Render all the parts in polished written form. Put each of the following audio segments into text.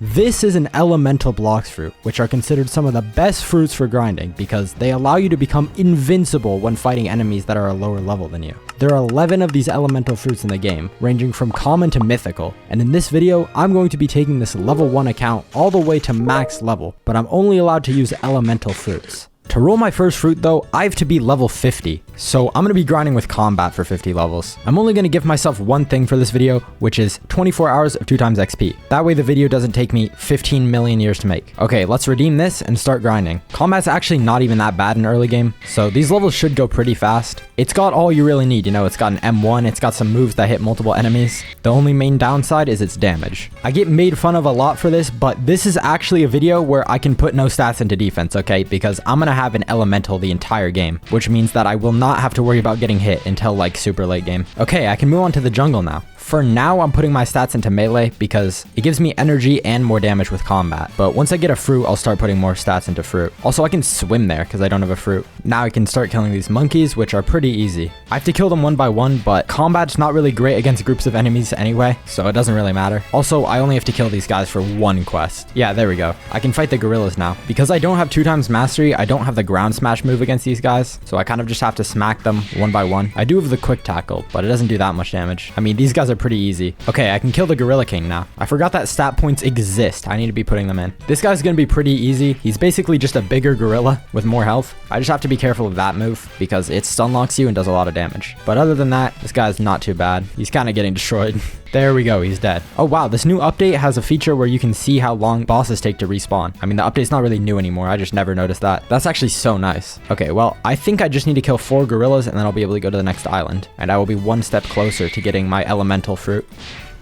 This is an elemental blox fruit, which are considered some of the best fruits for grinding because they allow you to become invincible when fighting enemies that are a lower level than you. There are 11 of these elemental fruits in the game, ranging from common to mythical, and in this video, I'm going to be taking this level 1 account all the way to max level, but I'm only allowed to use elemental fruits. To roll my first fruit though, I have to be level 50, so I'm going to be grinding with combat for 50 levels. I'm only going to give myself one thing for this video, which is 24 hours of 2 times XP. That way the video doesn't take me 15 million years to make. Okay, let's redeem this and start grinding. Combat's actually not even that bad in early game, so these levels should go pretty fast. It's got all you really need, you know, it's got an M1, it's got some moves that hit multiple enemies. The only main downside is its damage. I get made fun of a lot for this, but this is actually a video where I can put no stats into defense, okay? Because I'm going to have an elemental the entire game, which means that I will not have to worry about getting hit until like super late game. Okay, I can move on to the jungle now. For now, I'm putting my stats into melee because it gives me energy and more damage with combat. But once I get a fruit, I'll start putting more stats into fruit. Also, I can swim there because I don't have a fruit. Now I can start killing these monkeys, which are pretty easy. I have to kill them one by one, but combat's not really great against groups of enemies anyway, so it doesn't really matter. Also, I only have to kill these guys for one quest. Yeah, there we go. I can fight the gorillas now. Because I don't have 2 times mastery, I don't have the ground smash move against these guys, so I kind of just have to smack them one by one. I do have the quick tackle, but it doesn't do that much damage. I mean, these guys are pretty easy. Okay, I can kill the Gorilla King now. I forgot that stat points exist. I need to be putting them in. This guy's gonna be pretty easy. He's basically just a bigger gorilla with more health. I just have to be careful of that move because it stun locks you and does a lot of damage. But other than that, this guy's not too bad. He's kind of getting destroyed. There we go, he's dead. Oh wow, this new update has a feature where you can see how long bosses take to respawn. I mean, the update's not really new anymore, I just never noticed that. That's actually so nice. Okay, well, I think I just need to kill 4 gorillas and then I'll be able to go to the next island. And I will be one step closer to getting my elemental fruit.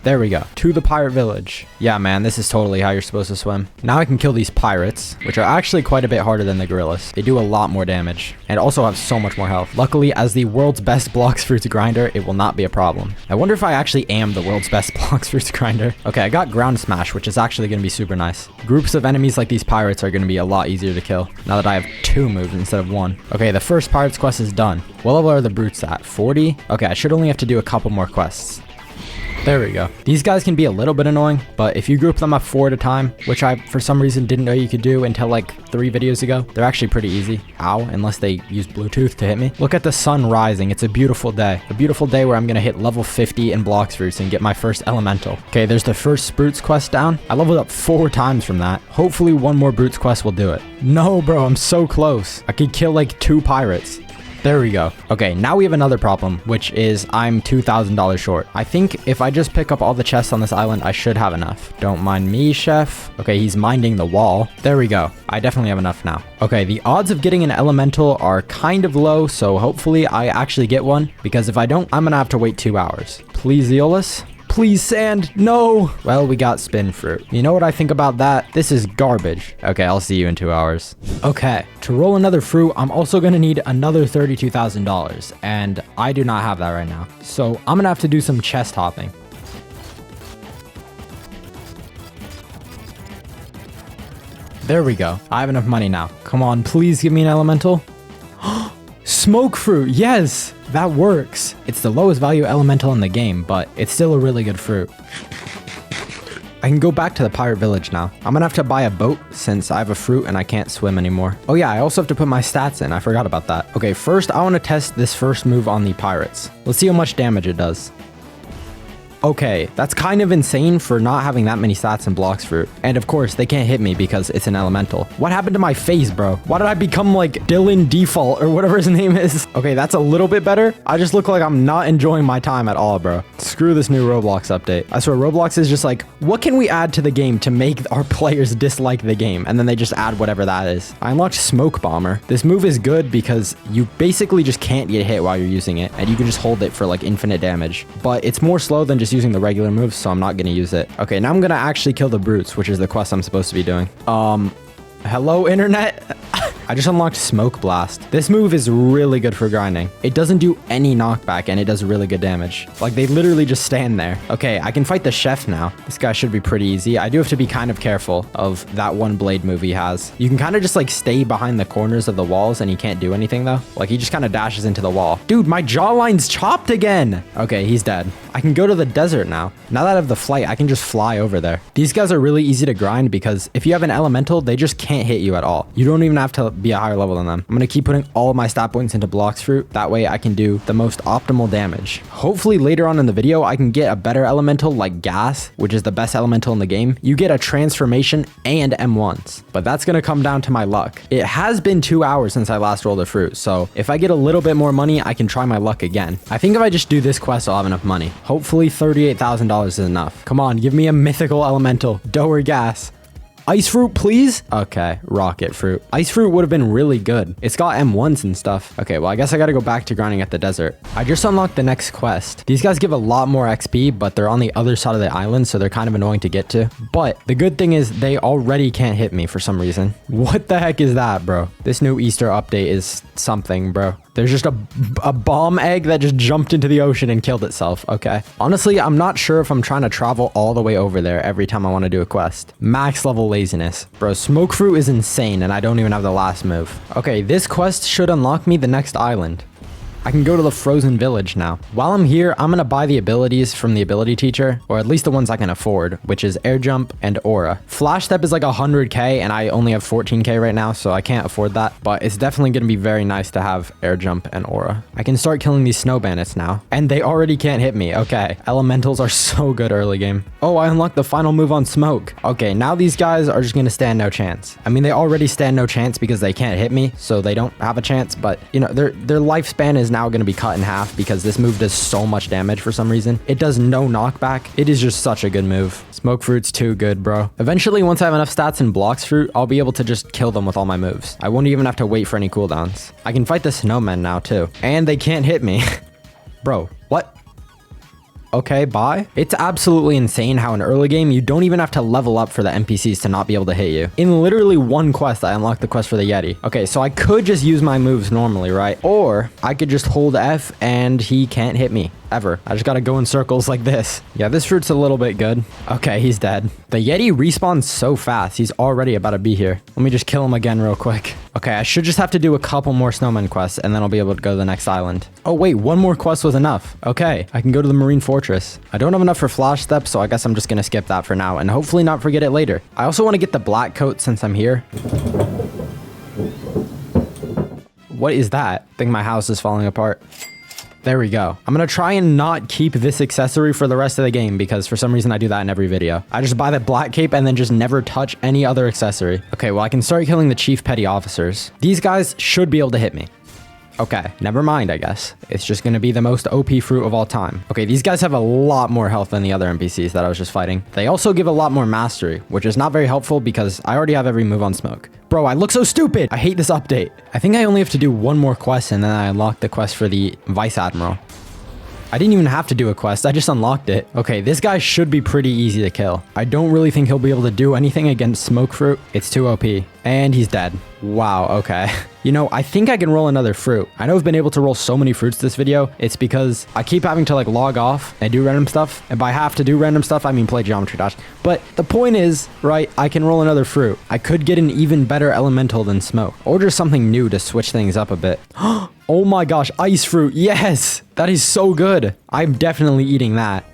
There we go. To the pirate village. Yeah, man, this is totally how you're supposed to swim. Now I can kill these pirates, which are actually quite a bit harder than the gorillas. They do a lot more damage and also have so much more health. Luckily, as the world's best blox fruits grinder, it will not be a problem. I wonder if I actually am the world's best blox fruits grinder. Okay, I got ground smash, which is actually going to be super nice. Groups of enemies like these pirates are going to be a lot easier to kill now that I have 2 moves instead of 1. Okay, the first pirate's quest is done. What level are the brutes at? 40? Okay, I should only have to do a couple more quests. There we go. These guys can be a little bit annoying, but if you group them up 4 at a time, which I for some reason didn't know you could do until like 3 videos ago, they're actually pretty easy. Ow, unless they use Bluetooth to hit me. Look at the sun rising. It's a beautiful day. A beautiful day where I'm going to hit level 50 in blox fruits and get my first elemental. Okay, there's the first Brutes quest down. I leveled up 4 times from that. Hopefully one more Brutes quest will do it. No, bro, I'm so close. I could kill like 2 pirates. There we go. Okay, now we have another problem, which is I'm $2,000 short. I think if I just pick up all the chests on this island, I should have enough. Don't mind me, chef. Okay, he's minding the wall. There we go. I definitely have enough now. Okay, the odds of getting an elemental are kind of low, so hopefully I actually get one, because if I don't, I'm gonna have to wait 2 hours. Please, Eolus. Please, sand. No. Well, we got spin fruit. You know what I think about that? This is garbage. Okay, I'll see you in 2 hours. Okay, to roll another fruit, I'm also going to need another $32,000, and I do not have that right now. So I'm going to have to do some chest hopping. There we go. I have enough money now. Come on, please give me an elemental. Smoke fruit, yes, that works. It's the lowest value elemental in the game, but it's still a really good fruit. I can go back to the pirate village now. I'm gonna have to buy a boat since I have a fruit and I can't swim anymore. Oh yeah, I also have to put my stats in. I forgot about that. Okay, first I want to test this first move on the pirates. Let's see how much damage it does. Okay, that's kind of insane for not having that many stats in blox fruit. And of course, they can't hit me because it's an elemental. What happened to my face, bro? Why did I become like Dylan Default or whatever his name is? Okay, that's a little bit better. I just look like I'm not enjoying my time at all, bro. Screw this new Roblox update. I swear, Roblox is just like, what can we add to the game to make our players dislike the game? And then they just add whatever that is. I unlocked Smoke Bomber. This move is good because you basically just can't get hit while you're using it. And you can just hold it for like infinite damage. But it's more slow than just using the regular moves, so I'm not going to use it. Okay, now I'm going to actually kill the brutes, which is the quest I'm supposed to be doing. Hello, internet? I just unlocked Smoke Blast. This move is really good for grinding. It doesn't do any knockback and it does really good damage. Like they literally just stand there. Okay, I can fight the chef now. This guy should be pretty easy. I do have to be kind of careful of that one blade move he has. You can kind of just like stay behind the corners of the walls and he can't do anything though. Like he just kind of dashes into the wall. Dude, my jawline's chopped again. Okay, he's dead. I can go to the desert now. Now that I have the flight, I can just fly over there. These guys are really easy to grind because if you have an elemental, they just can't hit you at all. You don't even have to be a higher level than them. I'm going to keep putting all of my stat points into Blox Fruit. That way I can do the most optimal damage. Hopefully later on in the video, I can get a better elemental like Gas, which is the best elemental in the game. You get a transformation and M1s, but that's going to come down to my luck. It has been 2 hours since I last rolled a fruit, so if I get a little bit more money, I can try my luck again. I think if I just do this quest, I'll have enough money. Hopefully $38,000 is enough. Come on, give me a mythical elemental. Dough or Gas. Ice fruit, please? Okay, rocket fruit. Ice fruit would have been really good. It's got M1s and stuff. Okay, well, I guess I gotta go back to grinding at the desert. I just unlocked the next quest. These guys give a lot more XP, but they're on the other side of the island, so they're kind of annoying to get to. But the good thing is they already can't hit me for some reason. What the heck is that, bro? This new Easter update is something, bro. There's just a bomb egg that just jumped into the ocean and killed itself. Okay. Honestly, I'm not sure if I'm trying to travel all the way over there every time I want to do a quest. Max level laziness. Bro, smoke fruit is insane and I don't even have the last move. Okay, this quest should unlock me the next island. I can go to the frozen village now. While I'm here, I'm gonna buy the abilities from the ability teacher, or at least the ones I can afford, which is air jump and aura. Flash step is like 100k and I only have 14k right now, so I can't afford that, but it's definitely gonna be very nice to have air jump and aura. I can start killing these snow bandits now, and they already can't hit me. Okay, elementals are so good early game. Oh, I unlocked the final move on smoke. Okay, now these guys are just gonna stand no chance. I mean, they already stand no chance because they can't hit me, so they don't have a chance, but you know, their lifespan is now going to be cut in half because this move does so much damage for some reason. It does no knockback. It is just such a good move. Smoke fruit's too good, bro. Eventually, once I have enough stats in Blox Fruit, I'll be able to just kill them with all my moves. I won't even have to wait for any cooldowns. I can fight the snowmen now too, and they can't hit me. Bro, what? Okay, bye. It's absolutely insane how in early game, you don't even have to level up for the NPCs to not be able to hit you. In literally one quest, I unlocked the quest for the Yeti. Okay, so I could just use my moves normally, right? Or I could just hold F and he can't hit me. Ever. I just gotta go in circles like this. Yeah, this fruit's a little bit good. Okay, he's dead. The Yeti respawns so fast. He's already about to be here. Let me just kill him again real quick. Okay, I should just have to do a couple more snowman quests and then I'll be able to go to the next island. Oh wait, one more quest was enough. Okay, I can go to the marine fortress. I don't have enough for flash steps, so I guess I'm just gonna skip that for now and hopefully not forget it later. I also want to get the black coat since I'm here. What is that? I think my house is falling apart. There we go. I'm gonna try and not keep this accessory for the rest of the game because for some reason I do that in every video. I just buy the black cape and then just never touch any other accessory. Okay, well I can start killing the chief petty officers. These guys should be able to hit me. Okay, never mind, I guess. It's just gonna be the most OP fruit of all time. Okay, these guys have a lot more health than the other NPCs that I was just fighting. They also give a lot more mastery, which is not very helpful because I already have every move on smoke. Bro, I look so stupid! I hate this update. I think I only have to do one more quest and then I unlock the quest for the Vice Admiral. I didn't even have to do a quest, I just unlocked it. Okay, this guy should be pretty easy to kill. I don't really think he'll be able to do anything against smoke fruit. It's too OP. And he's dead. Wow, okay. You know, I think I can roll another fruit. I know I've been able to roll so many fruits this video. It's because I keep having to like log off and do random stuff. And by have to do random stuff, I mean play Geometry Dash. But the point is, right, I can roll another fruit. I could get an even better elemental than smoke. Or just something new to switch things up a bit. Oh my gosh, ice fruit, yes! That is so good. I'm definitely eating that.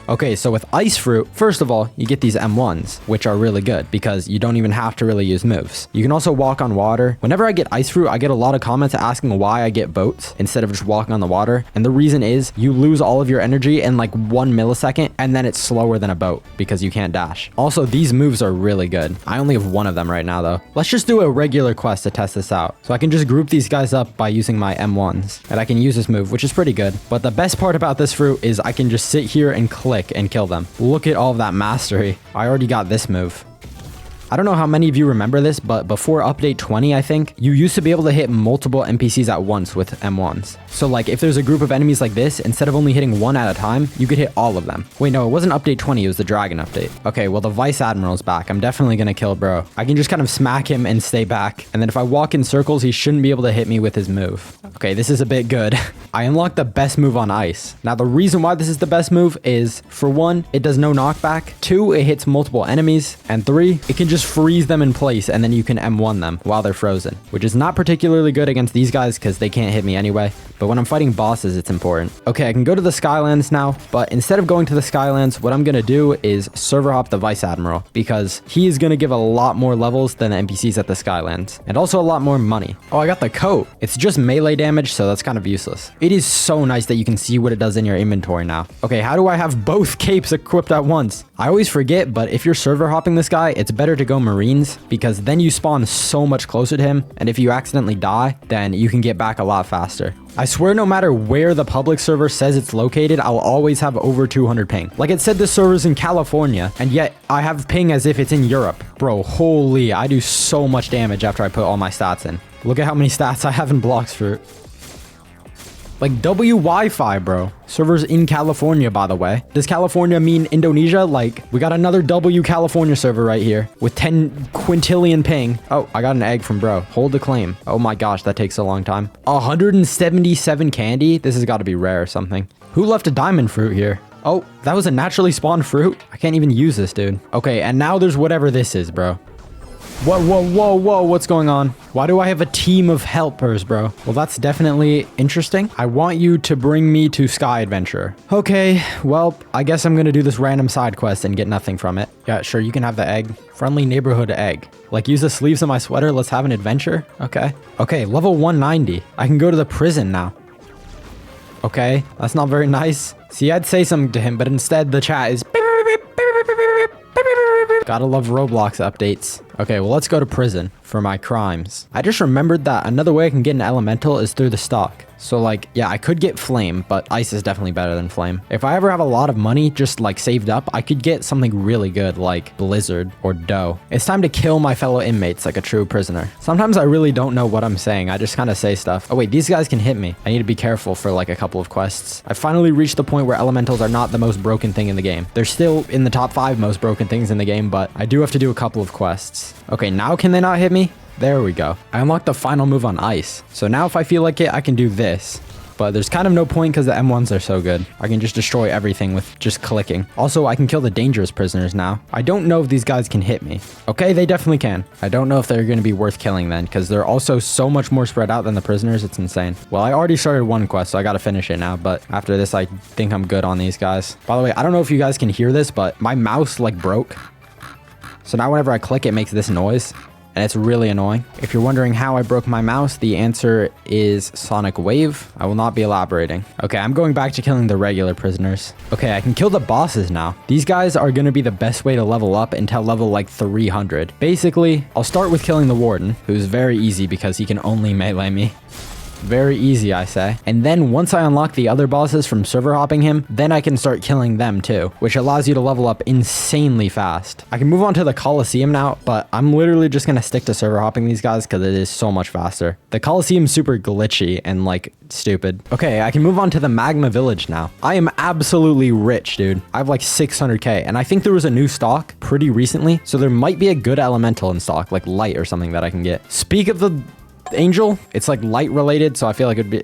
Okay, so with ice fruit, first of all, you get these M1s, which are really good because you don't even have to really use moves. You can also walk on water. Whenever I get ice fruit, I get a lot of comments asking why I get boats instead of just walking on the water. And the reason is you lose all of your energy in like 1 millisecond and then it's slower than a boat because you can't dash. Also, these moves are really good. I only have one of them right now though. Let's just do a regular quest to test this out. So I can just group these guys up by using my M1s and I can use this move, which is pretty good. But the best part about this fruit is I can just sit here and click and kill them. Look at all of that mastery. I already got this move. I don't know how many of you remember this, but before update 20, I think, you used to be able to hit multiple NPCs at once with M1s. So like if there's a group of enemies like this, instead of only hitting one at a time, you could hit all of them. Wait, no, it wasn't update 20, it was the dragon update. Okay, well the Vice Admiral's back. I'm definitely gonna kill bro. I can just kind of smack him and stay back. And then if I walk in circles, he shouldn't be able to hit me with his move. Okay, this is a bit good. I unlocked the best move on ice. Now the reason why this is the best move is, for one, it does no knockback. 2, it hits multiple enemies. And 3, it can just just freeze them in place and then you can M1 them while they're frozen, which is not particularly good against these guys because they can't hit me anyway. But when I'm fighting bosses, it's important. Okay, I can go to the Skylands now, but instead of going to the Skylands, what I'm going to do is server hop the Vice Admiral because he is going to give a lot more levels than the NPCs at the Skylands and also a lot more money. Oh, I got the coat. It's just melee damage, so that's kind of useless. It is so nice that you can see what it does in your inventory now. Okay, how do I have both capes equipped at once? I always forget, but if you're server hopping this guy, it's better to go Marines because then you spawn so much closer to him. And if you accidentally die, then you can get back a lot faster. I swear no matter where the public server says it's located, I'll always have over 200 ping. Like it said this server's in California, and yet I have ping as if it's in Europe. Bro, holy, I do so much damage after I put all my stats in. Look at how many stats I have in Blox Fruit. Like W Wi-Fi, bro. Servers in California, by the way. Does California mean Indonesia? Like, we got another W California server right here with 10 quintillion ping. Oh, I got an egg from bro. Hold the claim. Oh my gosh, that takes a long time. 177 candy? This has got to be rare or something. Who left a diamond fruit here? Oh, that was a naturally spawned fruit? I can't even use this, dude. Okay, and now there's whatever this is, bro. Whoa, what's going on? Why do I have a team of helpers, bro? Well, that's definitely interesting. I want you to bring me to Sky Adventure. Okay, well, I guess I'm gonna do this random side quest and get nothing from it. Yeah, sure, you can have the egg. Friendly neighborhood egg. Like, use the sleeves of my sweater, let's have an adventure? Okay. Okay, level 190. I can go to the prison now. Okay, that's not very nice. See, I'd say something to him, but instead the chat is... Gotta love Roblox updates. Okay, well, let's go to prison for my crimes. I just remembered that another way I can get an elemental is through the stock. So, like, yeah, I could get flame, but ice is definitely better than flame. If I ever have a lot of money just, like, saved up, I could get something really good, like blizzard or dough. It's time to kill my fellow inmates like a true prisoner. Sometimes I really don't know what I'm saying. I just kind of say stuff. Oh, wait, these guys can hit me. I need to be careful for, like, a couple of quests. I finally reached the point where elementals are not the most broken thing in the game. They're still in the top 5 most broken things in the game, but I do have to do a couple of quests. Okay, now can they not hit me? There we go. I unlocked the final move on ice. So now if I feel like it, I can do this. But there's kind of no point because the M1s are so good. I can just destroy everything with just clicking. Also, I can kill the dangerous prisoners now. I don't know if these guys can hit me. Okay, they definitely can. I don't know if they're going to be worth killing then because they're also so much more spread out than the prisoners. It's insane. Well, I already started one quest, so I got to finish it now. But after this, I think I'm good on these guys. By the way, I don't know if you guys can hear this, but my mouse like broke. So now whenever I click, it makes this noise. And it's really annoying. If you're wondering how I broke my mouse, the answer is Sonic Wave. I will not be elaborating. Okay, I'm going back to killing the regular prisoners. Okay, I can kill the bosses now. These guys are going to be the best way to level up until level like 300. Basically, I'll start with killing the warden, who's very easy because he can only melee me. Very easy, I say. And then once I unlock the other bosses from server hopping him, then I can start killing them too, which allows you to level up insanely fast. I can move on to the Coliseum now, but I'm literally just gonna stick to server hopping these guys because it is so much faster. The Coliseum's super glitchy and like stupid. Okay, I can move on to the Magma Village now. I am absolutely rich, dude. I have like 600k, and I think there was a new stock pretty recently, so there might be a good elemental in stock, like light or something that I can get. Speak of the angel, it's like light related, so I feel like it'd be,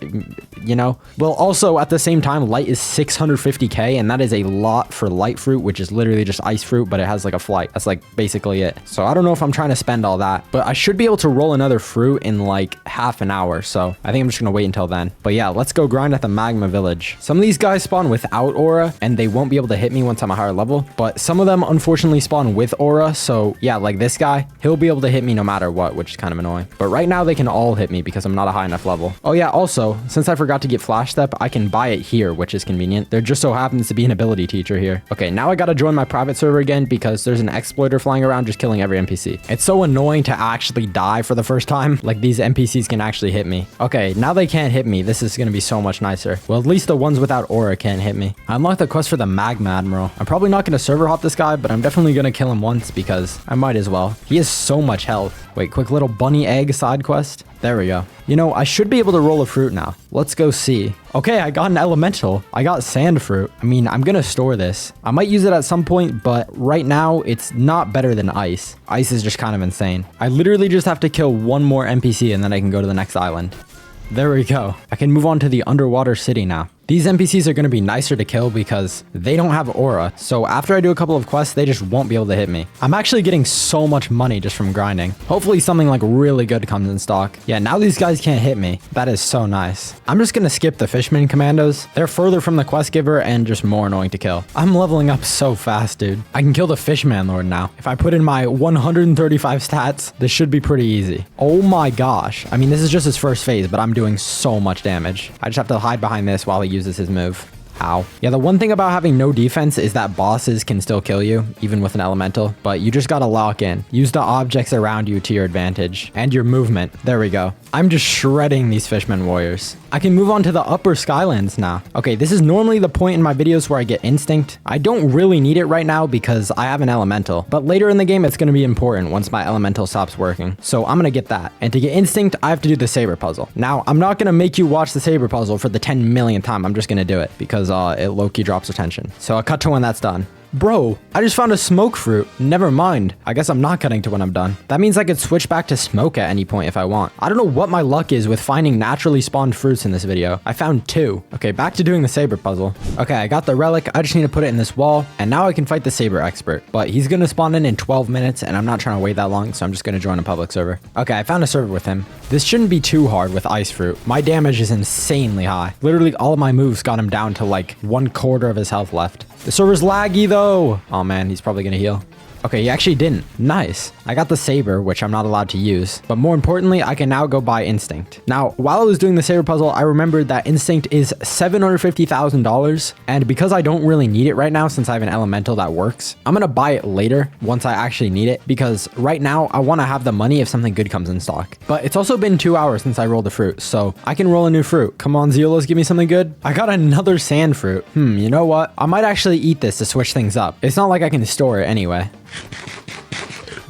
you know. Well, also at the same time, light is 650k, and that is a lot for light fruit, which is literally just ice fruit, but it has like a flight. That's like basically it. So I don't know if I'm trying to spend all that, but I should be able to roll another fruit in like half an hour, so I think I'm just gonna wait until then. But yeah, let's go grind at the Magma Village. Some of these guys spawn without aura, and they won't be able to hit me once I'm a higher level, but some of them unfortunately spawn with aura, so yeah, like this guy, he'll be able to hit me no matter what, which is kind of annoying. But right now they can all hit me because I'm not a high enough level. Oh yeah, also, since I forgot to get Flash Step, I can buy it here, which is convenient. There just so happens to be an ability teacher here. Okay, now I gotta join my private server again because there's an exploiter flying around just killing every NPC. It's so annoying to actually die for the first time. Like, these NPCs can actually hit me. Okay, now they can't hit me. This is gonna be so much nicer. Well, at least the ones without aura can't hit me. I unlocked the quest for the Magma Admiral. I'm probably not gonna server hop this guy, but I'm definitely gonna kill him once because I might as well. He has so much health. Wait, quick little bunny egg side quest. There we go. You know, I should be able to roll a fruit now. Let's go see. Okay, I got an elemental. I got sand fruit. I mean, I'm gonna store this. I might use it at some point, but right now it's not better than ice. Ice is just kind of insane. I literally just have to kill one more NPC and then I can go to the next island. There we go. I can move on to the underwater city now. These NPCs are going to be nicer to kill because they don't have aura. So after I do a couple of quests, they just won't be able to hit me. I'm actually getting so much money just from grinding. Hopefully something like really good comes in stock. Yeah, now these guys can't hit me. That is so nice. I'm just going to skip the Fishman commandos. They're further from the quest giver and just more annoying to kill. I'm leveling up so fast, dude. I can kill the Fishman Lord now. If I put in my 135 stats, this should be pretty easy. Oh my gosh. I mean, this is just his first phase, but I'm doing so much damage. I just have to hide behind this while he uses his move. Ow. Yeah, the one thing about having no defense is that bosses can still kill you, even with an elemental, but you just gotta lock in. Use the objects around you to your advantage, and your movement. There we go. I'm just shredding these Fishman warriors. I can move on to the upper Skylands now. Okay, this is normally the point in my videos where I get instinct. I don't really need it right now because I have an elemental, but later in the game it's gonna be important once my elemental stops working. So I'm gonna get that. And to get instinct, I have to do the saber puzzle. Now, I'm not gonna make you watch the saber puzzle for the 10 millionth time. I'm just gonna do it because it low-key drops attention. So I'll cut to when that's done. Bro, I just found a smoke fruit. Never mind. I guess I'm not cutting to when I'm done. That means I could switch back to smoke at any point if I want. I don't know what my luck is with finding naturally spawned fruits in this video. I found 2. Okay, back to doing the saber puzzle. Okay, I got the relic. I just need to put it in this wall, and now I can fight the saber expert. But he's gonna spawn in 12 minutes, and I'm not trying to wait that long, so I'm just gonna join a public server. Okay, I found a server with him. This shouldn't be too hard with ice fruit. My damage is insanely high. Literally all of my moves got him down to like 1/4 of his health left. The server's laggy though. Oh man, he's probably gonna heal. Okay, he actually didn't. Nice. I got the saber, which I'm not allowed to use. But more importantly, I can now go buy instinct. Now, while I was doing the saber puzzle, I remembered that instinct is $750,000. And because I don't really need it right now, since I have an elemental that works, I'm gonna buy it later once I actually need it. Because right now, I wanna have the money if something good comes in stock. But it's also been 2 hours since I rolled a fruit, so I can roll a new fruit. Come on, Zeolos, give me something good. I got another sand fruit. You know what? I might actually eat this to switch things up. It's not like I can store it anyway.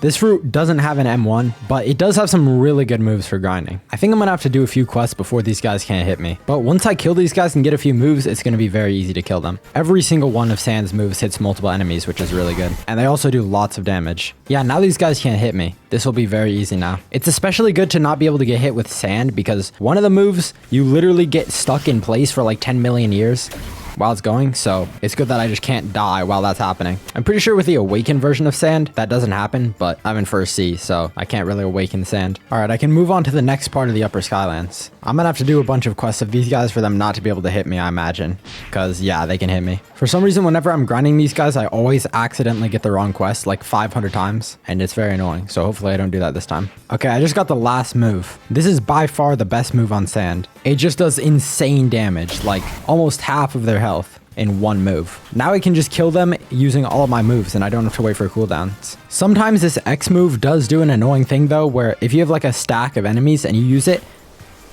This fruit doesn't have an M1, but it does have some really good moves for grinding. I think I'm gonna have to do a few quests before these guys can't hit me. But once I kill these guys and get a few moves, it's gonna be very easy to kill them. Every single one of Sand's moves hits multiple enemies, which is really good. And they also do lots of damage. Yeah, now these guys can't hit me. This will be very easy now. It's especially good to not be able to get hit with sand because one of the moves, you literally get stuck in place for like 10 million years while it's going, so it's good that I just can't die while that's happening. I'm pretty sure with the awakened version of sand, that doesn't happen, but I'm in first sea, so I can't really awaken sand. All right, I can move on to the next part of the upper Skylands. I'm gonna have to do a bunch of quests of these guys for them not to be able to hit me, I imagine, because yeah, they can hit me. For some reason, whenever I'm grinding these guys, I always accidentally get the wrong quest like 500 times, and it's very annoying, so hopefully I don't do that this time. Okay, I just got the last move. This is by far the best move on sand. It just does insane damage, like almost half of their health in one move. Now I can just kill them using all of my moves and I don't have to wait for cooldowns. Sometimes this X move does do an annoying thing though, where if you have like a stack of enemies and you use it,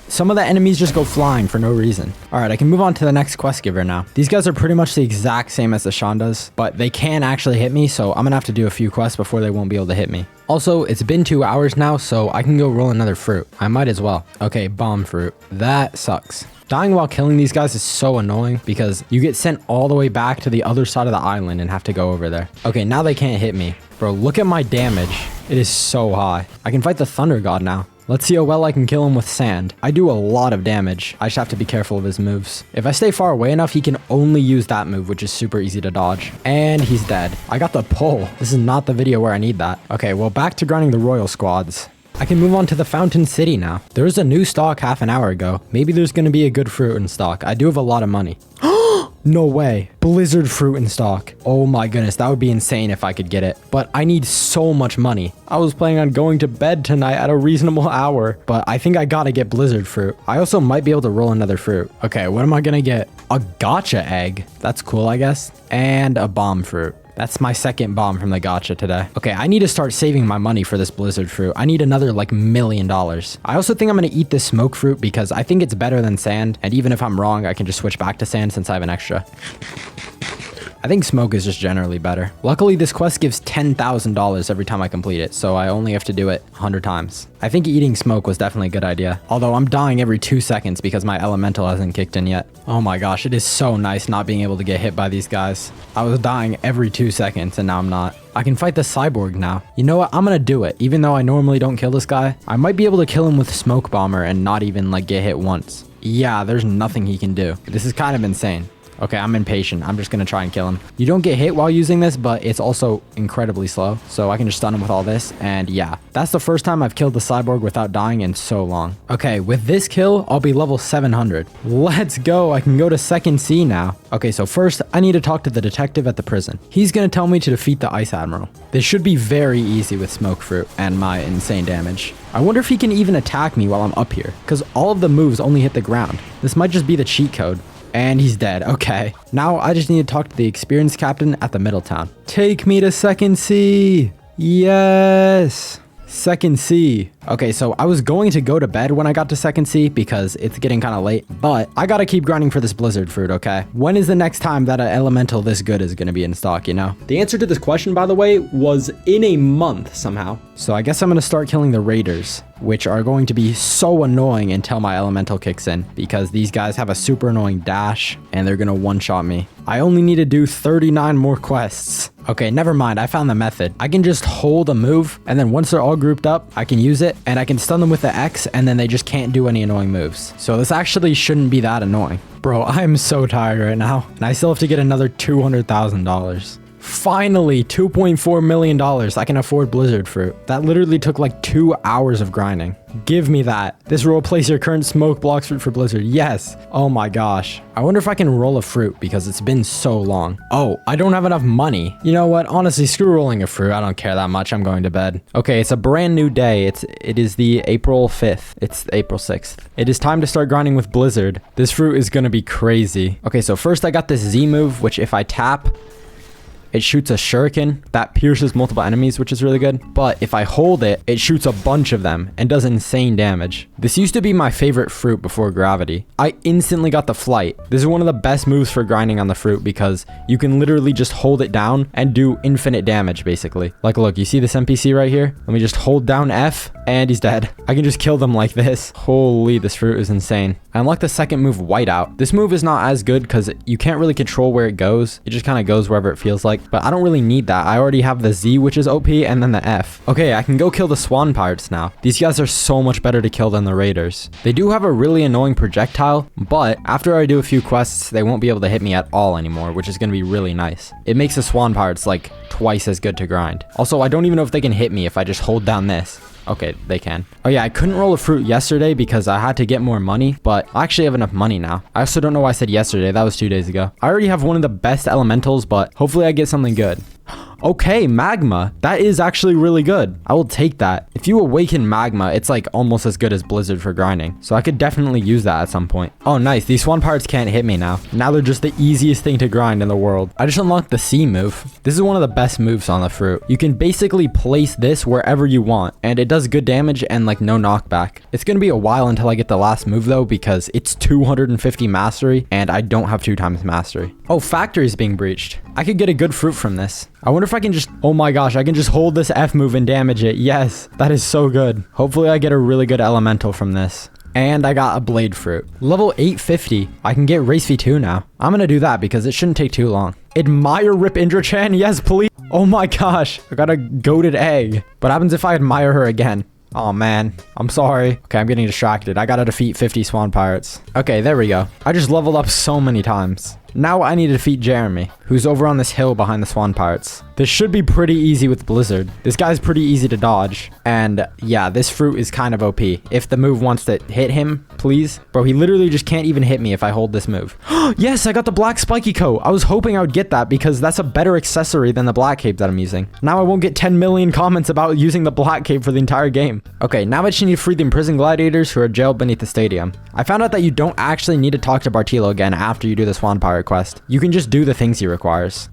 some of the enemies just go flying for no reason. All right, I can move on to the next quest giver now. These guys are pretty much the exact same as the Shandas, but they can actually hit me, so I'm gonna have to do a few quests before they won't be able to hit me. Also, it's been 2 hours now, so I can go roll another fruit. I might as well. Okay, bomb fruit. That sucks. Dying while killing these guys is so annoying because you get sent all the way back to the other side of the island and have to go over there. Okay, now they can't hit me. Bro, look at my damage. It is so high. I can fight the Thunder God now. Let's see how well I can kill him with sand. I do a lot of damage. I just have to be careful of his moves. If I stay far away enough, he can only use that move, which is super easy to dodge. And he's dead. I got the pull. This is not the video where I need that. Okay, well, back to grinding the royal squads. I can move on to the Fountain City now. There was a new stock half an hour ago. Maybe there's going to be a good fruit in stock. I do have a lot of money. No way. Blizzard fruit in stock. Oh my goodness, that would be insane if I could get it. But I need so much money. I was planning on going to bed tonight at a reasonable hour, but I think I gotta get blizzard fruit. I also might be able to roll another fruit. Okay, what am I gonna get? A gotcha egg. That's cool, I guess. And a bomb fruit. That's my second bomb from the gacha today. Okay, I need to start saving my money for this blizzard fruit. I need another like $1 million. I also think I'm gonna eat this smoke fruit because I think it's better than sand. And even if I'm wrong, I can just switch back to sand since I have an extra. I think smoke is just generally better. Luckily, this quest gives $10,000 every time I complete it, so I only have to do it 100 times. I think eating smoke was definitely a good idea. Although I'm dying every 2 seconds because my elemental hasn't kicked in yet. Oh my gosh, it is so nice not being able to get hit by these guys. I was dying every 2 seconds and now I'm not. I can fight the cyborg now. You know what? I'm gonna do it. Even though I normally don't kill this guy, I might be able to kill him with Smoke Bomber and not even like get hit once. Yeah, there's nothing he can do. This is kind of insane. Okay, I'm impatient. I'm just gonna try and kill him. You don't get hit while using this, but it's also incredibly slow. So I can just stun him with all this. And yeah, that's the first time I've killed the cyborg without dying in so long. Okay, with this kill, I'll be level 700. Let's go. I can go to second C now. Okay, so first, I need to talk to the detective at the prison. He's gonna tell me to defeat the Ice Admiral. This should be very easy with Smoke Fruit and my insane damage. I wonder if he can even attack me while I'm up here, because all of the moves only hit the ground. This might just be the cheat code. And he's dead. Okay. Now I just need to talk to the experienced captain at the Middletown. Take me to second C. Yes. Second C. Okay, so I was going to go to bed when I got to second C because it's getting kind of late, but I gotta keep grinding for this blizzard fruit, okay? When is the next time that an elemental this good is gonna be in stock, you know? The answer to this question, by the way, was in a month somehow. So I guess I'm gonna start killing the raiders, which are going to be so annoying until my elemental kicks in because these guys have a super annoying dash and they're gonna one-shot me. I only need to do 39 more quests. Okay, never mind. I found the method. I can just hold a move, and then once they're all grouped up, I can use it, and I can stun them with the X, and then they just can't do any annoying moves. So this actually shouldn't be that annoying. Bro, I'm so tired right now, and I still have to get another $200,000. Finally, $2.4 million. I can afford blizzard fruit. That literally took like 2 hours of grinding. Give me that. This will replace your current smoke blox fruit for blizzard. Yes. Oh my gosh. I wonder if I can roll a fruit because it's been so long. Oh, I don't have enough money. You know what? Honestly, screw rolling a fruit. I don't care that much. I'm going to bed. Okay, it's a brand new day. It is the April 5th. It's April 6th. It is time to start grinding with blizzard. This fruit is going to be crazy. Okay, so first I got this Z move, which if I tap, it shoots a shuriken that pierces multiple enemies, which is really good. But if I hold it, it shoots a bunch of them and does insane damage. This used to be my favorite fruit before gravity. I instantly got the flight. This is one of the best moves for grinding on the fruit because you can literally just hold it down and do infinite damage, basically. Like, look, you see this NPC right here? Let me just hold down F and he's dead. I can just kill them like this. Holy, this fruit is insane. I unlocked the second move, Whiteout. This move is not as good because you can't really control where it goes. It just kind of goes wherever it feels like. But I don't really need that. I already have the Z, which is OP, and then the F. Okay, I can go kill the swan pirates now. These guys are so much better to kill than the raiders. They do have a really annoying projectile, but after I do a few quests, they won't be able to hit me at all anymore, which is going to be really nice. It makes the swan pirates like twice as good to grind. Also, I don't even know if they can hit me if I just hold down this. Okay, they can. Oh yeah, I couldn't roll a fruit yesterday because I had to get more money, but I actually have enough money now. I also don't know why I said yesterday. That was 2 days ago. I already have one of the best elementals, but hopefully I get something good. Okay, magma. That is actually really good. I will take that. If you awaken magma, it's like almost as good as blizzard for grinding. So I could definitely use that at some point. Oh, nice. These swan pirates can't hit me now. Now they're just the easiest thing to grind in the world. I just unlocked the C move. This is one of the best moves on the fruit. You can basically place this wherever you want, and it does good damage and like no knockback. It's going to be a while until I get the last move though, because it's 250 mastery and I don't have 2 times mastery. Oh, factory's being breached. I could get a good fruit from this. I wonder if I can just, oh my gosh, I can just hold this F move and damage it. Yes, that is so good. Hopefully I get a really good elemental from this. And I got a blade fruit. Level 850. I can get race V2 now. I'm gonna do that because it shouldn't take too long. Admire Rip Indra-chan? Yes, please. Oh my gosh, I got a goated egg. What happens if I admire her again? Oh man, I'm sorry. Okay, I'm getting distracted. I gotta defeat 50 swan pirates. Okay, there we go. I just leveled up so many times. Now I need to defeat Jeremy, who's over on this hill behind the swan pirates. This should be pretty easy with blizzard. This guy's pretty easy to dodge. And yeah, this fruit is kind of OP. If the move wants to hit him, please. Bro, he literally just can't even hit me if I hold this move. Yes, I got the black spiky coat. I was hoping I would get that because that's a better accessory than the black cape that I'm using. Now I won't get 10 million comments about using the black cape for the entire game. Okay, now I just need to free the imprisoned gladiators who are jailed beneath the stadium. I found out that you don't actually need to talk to Bartilo again after you do the swan pirate quest. You can just do the things he requires.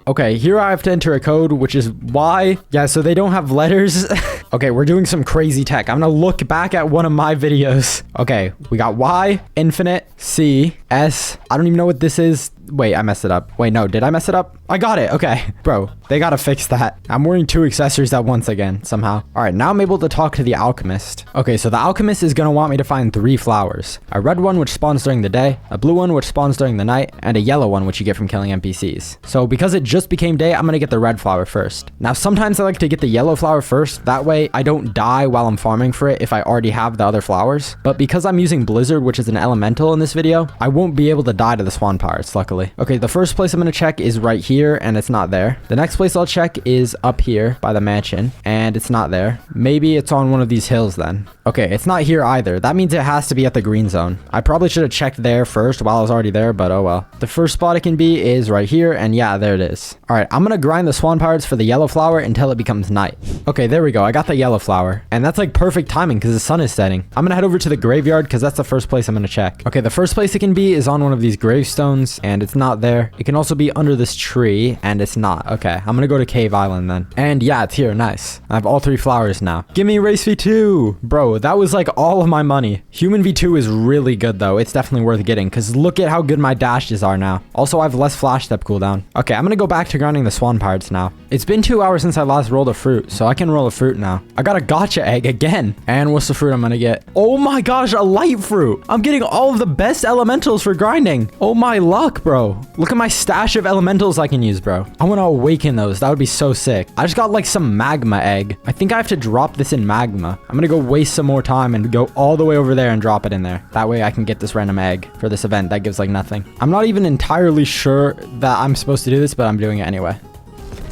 Okay, here I have to enter a code, which is Y. Yeah, so they don't have letters. Okay, we're doing some crazy tech. I'm gonna look back at one of my videos. Okay, we got Y, infinite, C, S. I don't even know what this is. Wait, I messed it up. Wait, no, did I mess it up? I got it. Okay. Bro, they gotta fix that. I'm wearing 2 accessories at once again, somehow. All right, now I'm able to talk to the alchemist. Okay, so the alchemist is gonna want me to find 3 flowers. A red one, which spawns during the day, a blue one, which spawns during the night, and a yellow one, which you get from killing NPCs. So because it just became day, I'm gonna get the red flower first. Now, sometimes I like to get the yellow flower first. That way, I don't die while I'm farming for it if I already have the other flowers. But because I'm using Blizzard, which is an elemental in this video, I won't be able to die to the spawn pirates, luckily. Okay, the first place I'm gonna check is right here, and it's not there. The next place I'll check is up here by the mansion, and it's not there. Maybe it's on one of these hills then. Okay, it's not here either. That means it has to be at the green zone. I probably should have checked there first while I was already there, but oh well. The first spot it can be is right here, and yeah, there it is. All right, I'm gonna grind the spawn pirates for the yellow flower until it becomes night. Okay, there we go. I got the yellow flower, and that's like perfect timing because the sun is setting. I'm gonna head over to the graveyard because that's the first place I'm gonna check. Okay, the first place it can be is on one of these gravestones, and it's not there. It can also be under this tree, and it's not. Okay, I'm gonna go to Cave Island then. And yeah, it's here. Nice. I have all 3 flowers now. Give me Race V2. Bro, that was like all of my money. Human V2 is really good though. It's definitely worth getting because look at how good my dashes are now. Also, I have less flash step cooldown. Okay, I'm gonna go back to grinding the swan pirates now. It's been 2 hours since I last rolled a fruit, so I can roll a fruit now. I got a gotcha egg again. And what's the fruit I'm gonna get? Oh my gosh, a light fruit. I'm getting all of the best elementals for grinding. Oh my luck, bro. Look at my stash of elementals I can use, bro. I want to awaken those. That would be so sick. I just got like some magma egg. I think I have to drop this in magma. I'm gonna go waste some more time and go all the way over there and drop it in there. That way I can get this random egg for this event that gives like nothing. I'm not even entirely sure that I'm supposed to do this, but I'm doing it anyway.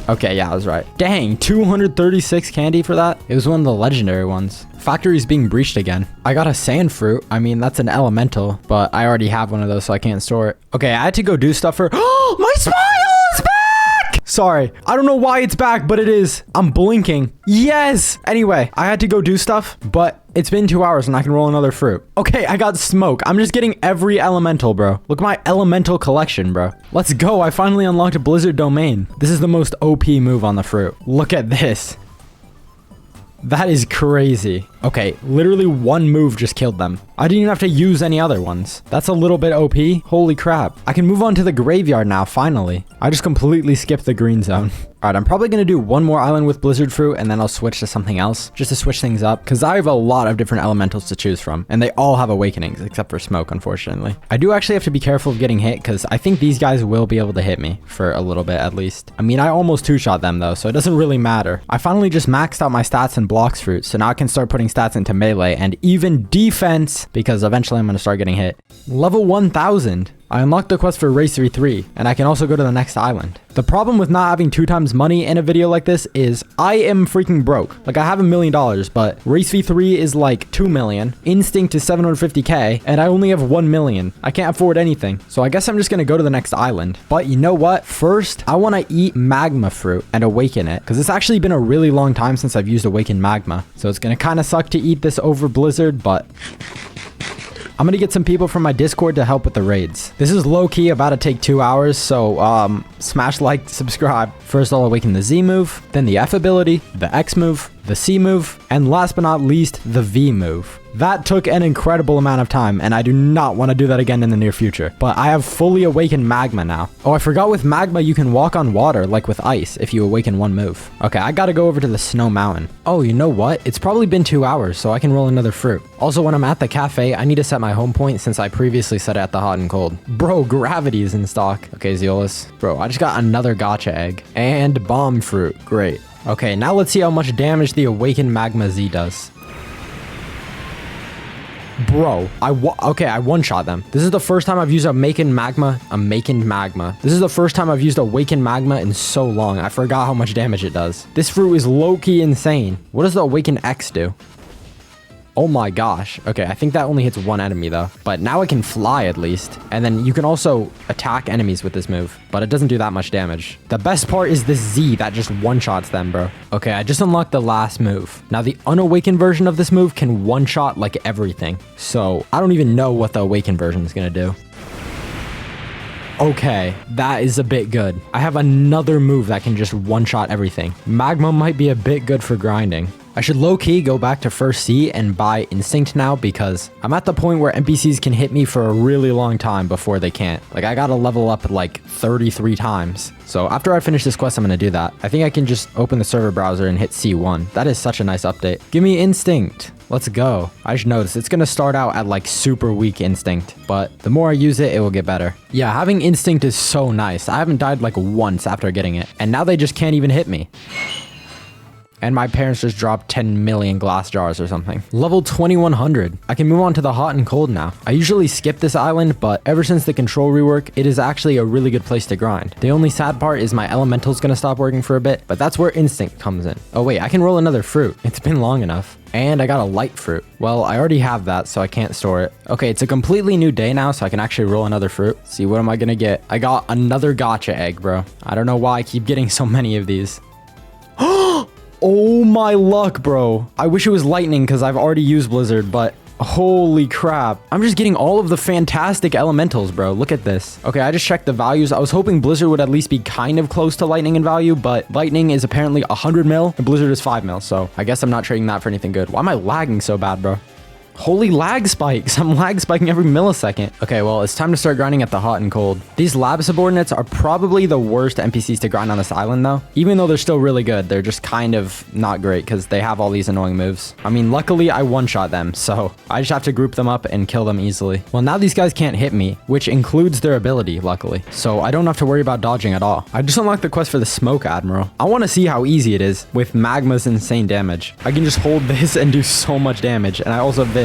Okay, yeah, I was right. Dang, 236 candy for that? It was one of the legendary ones. Factory's being breached again. I got a sand fruit. I mean, that's an elemental, but I already have one of those, so I can't store it. Okay, I had to go do stuff for... Oh, my smile is back! Sorry, I don't know why it's back, but it is. I'm blinking. Yes! Anyway, I had to go do stuff, but it's been 2 hours and I can roll another fruit. Okay, I got smoke. I'm just getting every elemental, bro. Look at my elemental collection, bro. Let's go. I finally unlocked a Blizzard domain. This is the most OP move on the fruit. Look at this. That is crazy. Okay, literally one move just killed them. I didn't even have to use any other ones. That's a little bit OP. Holy crap. I can move on to the graveyard now, finally. I just completely skipped the green zone. All right, I'm probably going to do one more island with Blizzard Fruit, and then I'll switch to something else, just to switch things up, because I have a lot of different elementals to choose from, and they all have awakenings, except for Smoke, unfortunately. I do actually have to be careful of getting hit, because I think these guys will be able to hit me, for a little bit at least. I mean, I almost two-shot them, though, so it doesn't really matter. I finally just maxed out my stats in Blox Fruit, so now I can start putting stats into melee, and even defense, because eventually I'm going to start getting hit. Level 1000. I unlocked the quest for Race V3, and I can also go to the next island. The problem with not having 2 times money in a video like this is I am freaking broke. Like, I have $1 million, but Race V3 is like 2 million, Instinct is 750k, and I only have 1 million. I can't afford anything, so I guess I'm just gonna go to the next island. But you know what? First, I want to eat magma fruit and awaken it, because it's actually been a really long time since I've used awakened magma, so it's gonna kind of suck to eat this over Blizzard, but I'm gonna get some people from my Discord to help with the raids. This is low-key about to take 2 hours, so smash like, subscribe. First I'll awaken the Z move, then the F ability, the X move, the C move, and last but not least, the V move. That took an incredible amount of time, and I do not want to do that again in the near future. But I have fully awakened magma now. Oh, I forgot with magma you can walk on water like with ice if you awaken one move. Okay, I gotta go over to the snow mountain. Oh, you know what? It's probably been 2 hours, so I can roll another fruit. Also, when I'm at the cafe, I need to set my home point since I previously set it at the hot and cold. Bro, gravity is in stock. Okay, Zeolus. Bro, I just got another gotcha egg. And bomb fruit. Great. Okay, now let's see how much damage the awakened magma Z does. Bro, I one-shot them. This is the first time I've used awakened magma. This is the first time I've used awakened magma in so long. I forgot how much damage it does. This fruit is low-key insane. What does the awakened X do? Oh my gosh. Okay, I think that only hits one enemy though. But now I can fly at least. And then you can also attack enemies with this move. But it doesn't do that much damage. The best part is this Z that just one-shots them, bro. Okay, I just unlocked the last move. Now the unawakened version of this move can one-shot like everything. So I don't even know what the awakened version is gonna do. Okay, that is a bit good. I have another move that can just one-shot everything. Magma might be a bit good for grinding. I should low-key go back to first C and buy Instinct now because I'm at the point where NPCs can hit me for a really long time before they can't. Like, I gotta level up like 33 times. So after I finish this quest, I'm gonna do that. I think I can just open the server browser and hit C1. That is such a nice update. Give me Instinct. Let's go. I just noticed it's gonna start out at like super weak Instinct, but the more I use it, it will get better. Yeah, having Instinct is so nice. I haven't died like once after getting it, and now they just can't even hit me. And my parents just dropped 10 million glass jars or something. Level 2100. I can move on to the hot and cold now. I usually skip this island, but ever since the control rework, it is actually a really good place to grind. The only sad part is my elemental's gonna stop working for a bit, but that's where Instinct comes in. Oh wait, I can roll another fruit. It's been long enough. And I got a light fruit. Well, I already have that, so I can't store it. Okay, it's a completely new day now, so I can actually roll another fruit. See, what am I gonna get? I got another gacha egg, bro. I don't know why I keep getting so many of these. Oh my luck, bro. I wish it was lightning because I've already used blizzard, but holy crap. I'm just getting all of the fantastic elementals, bro. Look at this. Okay, I just checked the values. I was hoping blizzard would at least be kind of close to lightning in value, but lightning is apparently 100 mil and blizzard is 5 mil. So I guess I'm not trading that for anything good. Why am I lagging so bad, bro? Holy lag spikes. I'm lag spiking every millisecond. Okay, well, it's time to start grinding at the hot and cold. These lab subordinates are probably the worst NPCs to grind on this island, though. Even though they're still really good, they're just kind of not great because they have all these annoying moves. I mean, luckily, I one-shot them, so I just have to group them up and kill them easily. Well, now these guys can't hit me, which includes their ability, luckily. So I don't have to worry about dodging at all. I just unlocked the quest for the Smoke Admiral. I want to see how easy it is with Magma's insane damage. I can just hold this and do so much damage, and I also have this.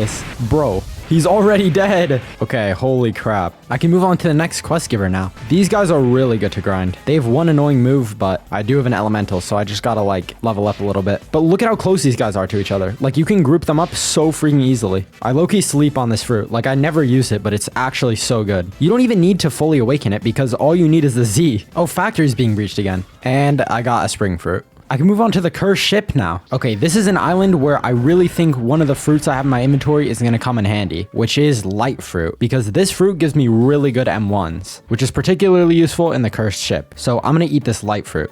Bro, he's already dead. Okay, holy crap. I can move on to the next quest giver now. These guys are really good to grind. They have one annoying move, but I do have an elemental, so I just gotta like level up a little bit. But look at how close these guys are to each other. Like, you can group them up so freaking easily. I low-key sleep on this fruit. Like, I never use it, but it's actually so good. You don't even need to fully awaken it because all you need is the Z. Oh, factory's being breached again. And I got a spring fruit. I can move on to the cursed ship now. Okay, this is an island where I really think one of the fruits I have in my inventory is gonna come in handy, which is light fruit, because this fruit gives me really good M1s, which is particularly useful in the cursed ship. So I'm gonna eat this light fruit.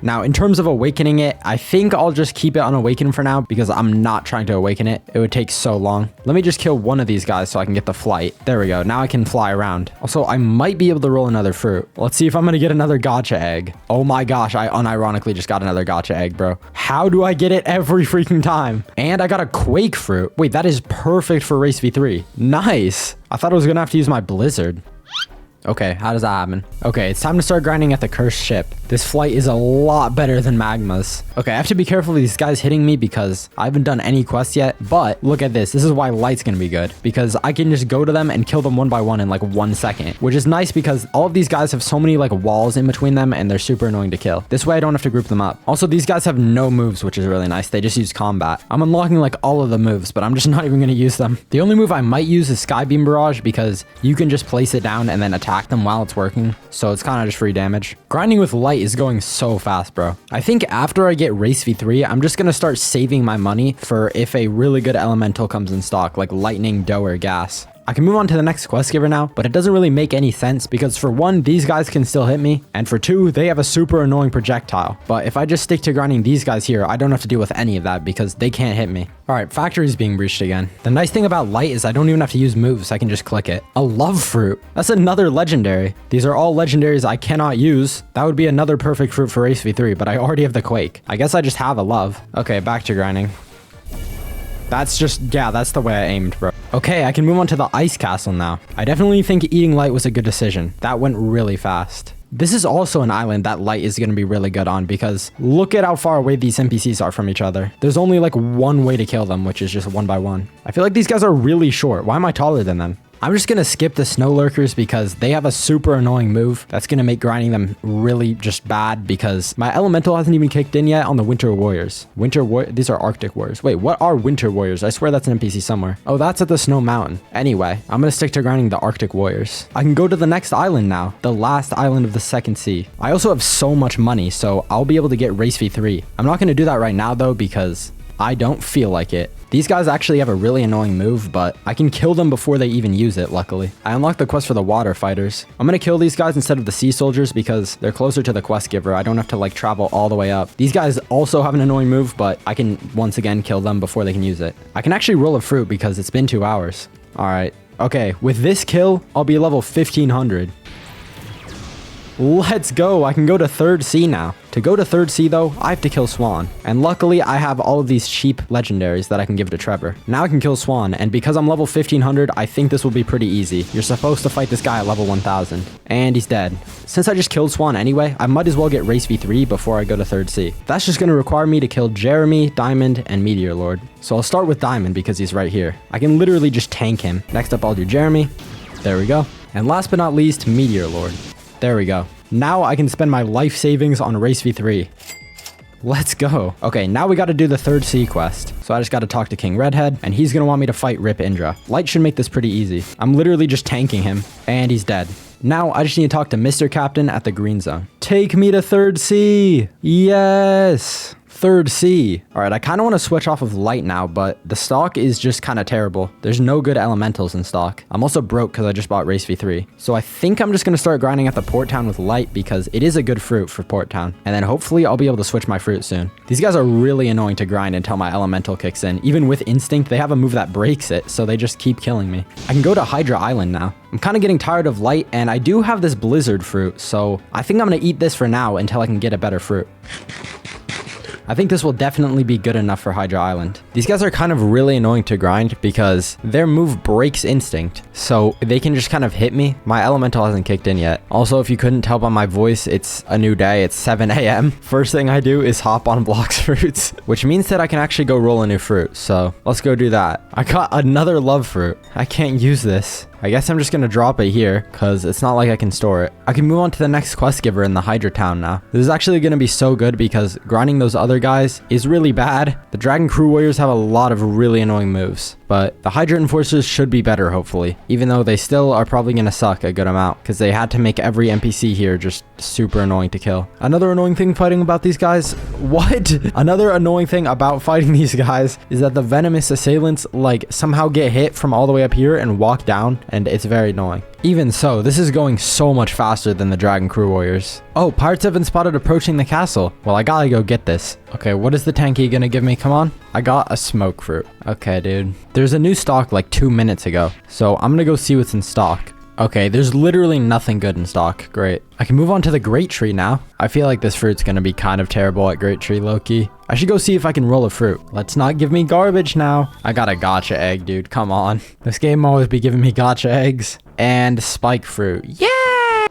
Now, in terms of awakening it, I think I'll just keep it unawakened for now because I'm not trying to awaken it. It would take so long. Let me just kill one of these guys so I can get the flight. There we go. Now I can fly around. Also, I might be able to roll another fruit. Let's see if I'm going to get another gacha egg. Oh my gosh, I unironically just got another gacha egg, bro. How do I get it every freaking time? And I got a quake fruit. Wait, that is perfect for race v3. Nice. I thought I was going to have to use my blizzard. Okay, how does that happen? Okay, it's time to start grinding at the cursed ship. This flight is a lot better than Magma's. Okay, I have to be careful of these guys hitting me because I haven't done any quests yet, but look at this. This is why light's gonna be good because I can just go to them and kill them one by one in like 1 second, which is nice because all of these guys have so many like walls in between them and they're super annoying to kill. This way I don't have to group them up. Also, these guys have no moves, which is really nice. They just use combat. I'm unlocking like all of the moves, but I'm just not even gonna use them. The only move I might use is Skybeam Barrage because you can just place it down and then attack them while it's working, so it's kind of just free damage. Grinding with light is going so fast, bro. I think after I get race v3, I'm just gonna start saving my money for if a really good elemental comes in stock, like lightning, dough, or gas. I can move on to the next quest giver now, but it doesn't really make any sense because for one, these guys can still hit me, and for two, they have a super annoying projectile. But if I just stick to grinding these guys here, I don't have to deal with any of that because they can't hit me. Alright, factory's being breached again. The nice thing about light is I don't even have to use moves, I can just click it. A love fruit. That's another legendary. These are all legendaries I cannot use. That would be another perfect fruit for race v3, but I already have the quake. I guess I just have a love. Okay, back to grinding. That's just, yeah, that's the way I aimed, bro. Okay, I can move on to the ice castle now. I definitely think eating light was a good decision. That went really fast. This is also an island that light is going to be really good on because look at how far away these NPCs are from each other. There's only like one way to kill them, which is just one by one. I feel like these guys are really short. Why am I taller than them? I'm just going to skip the snow lurkers because they have a super annoying move that's going to make grinding them really just bad because my elemental hasn't even kicked in yet on the winter warriors. These are arctic warriors. Wait, what are winter warriors? I swear that's an NPC somewhere. Oh, that's at the snow mountain. Anyway, I'm going to stick to grinding the arctic warriors. I can go to the next island now, the last island of the second sea. I also have so much money, so I'll be able to get race v3. I'm not going to do that right now though because I don't feel like it. These guys actually have a really annoying move, but I can kill them before they even use it, luckily. I unlocked the quest for the water fighters. I'm gonna kill these guys instead of the sea soldiers because they're closer to the quest giver. I don't have to like travel all the way up. These guys also have an annoying move, but I can once again kill them before they can use it. I can actually roll a fruit because it's been 2 hours. All right. Okay, with this kill, I'll be level 1500. Let's go. I can go to 3rd sea now. To go to 3rd sea though, I have to kill Swan. And luckily I have all of these cheap legendaries that I can give to Trevor. Now I can kill Swan, and because I'm level 1500, I think this will be pretty easy. You're supposed to fight this guy at level 1000. And he's dead. Since I just killed Swan anyway, I might as well get race v3 before I go to 3rd sea. That's just going to require me to kill Jeremy, Diamond, and Meteor Lord. So I'll start with Diamond because he's right here. I can literally just tank him. Next up I'll do Jeremy. There we go. And last but not least, Meteor Lord. There we go. Now I can spend my life savings on race v3. Let's go. Okay, now we got to do the 3rd sea quest. So I just got to talk to King Redhead, and he's going to want me to fight Rip Indra. Light should make this pretty easy. I'm literally just tanking him, and he's dead. Now I just need to talk to Mr. Captain at the green zone. Take me to 3rd sea. Yes. 3rd sea. All right, I kind of want to switch off of Light now, but the stock is just kind of terrible. There's no good elementals in stock. I'm also broke because I just bought race v3. So I think I'm just going to start grinding at the Port Town with Light because it is a good fruit for Port Town. And then hopefully I'll be able to switch my fruit soon. These guys are really annoying to grind until my elemental kicks in. Even with Instinct, they have a move that breaks it, so they just keep killing me. I can go to Hydra Island now. I'm kind of getting tired of Light, and I do have this Blizzard fruit, so I think I'm going to eat this for now until I can get a better fruit. I think this will definitely be good enough for Hydra Island. These guys are kind of really annoying to grind because their move breaks Instinct, so they can just kind of hit me. My elemental hasn't kicked in yet. Also, if you couldn't tell by my voice, it's a new day. It's 7 a.m. First thing I do is hop on Blox Fruits, which means that I can actually go roll a new fruit. So let's go do that. I got another love fruit. I can't use this. I guess I'm just going to drop it here because it's not like I can store it. I can move on to the next quest giver in the Hydra Town now. This is actually going to be so good because grinding those other guys is really bad. The Dragon Crew Warriors have a lot of really annoying moves, but the Hydra Enforcers should be better hopefully, even though they still are probably going to suck a good amount because they had to make every NPC here just super annoying to kill. Another annoying thing fighting about these guys, Another annoying thing about fighting these guys is that the venomous assailants like somehow get hit from all the way up here and walk down, and it's very annoying. Even so, this is going so much faster than the Dragon Crew Warriors. Oh, pirates have been spotted approaching the castle. Well, I gotta go get this. Okay, what is the tanky gonna give me? Come on. I got a smoke fruit. Okay, dude. There's a new stock like 2 minutes ago, so I'm gonna go see what's in stock. Okay, there's literally nothing good in stock. Great. I can move on to the Great Tree now. I feel like this fruit's gonna be kind of terrible at Great Tree, low-key. I should go see if I can roll a fruit. Let's not give me garbage now. I got a gotcha egg, dude. Come on. This game always be giving me gotcha eggs. And spike fruit. Yeah!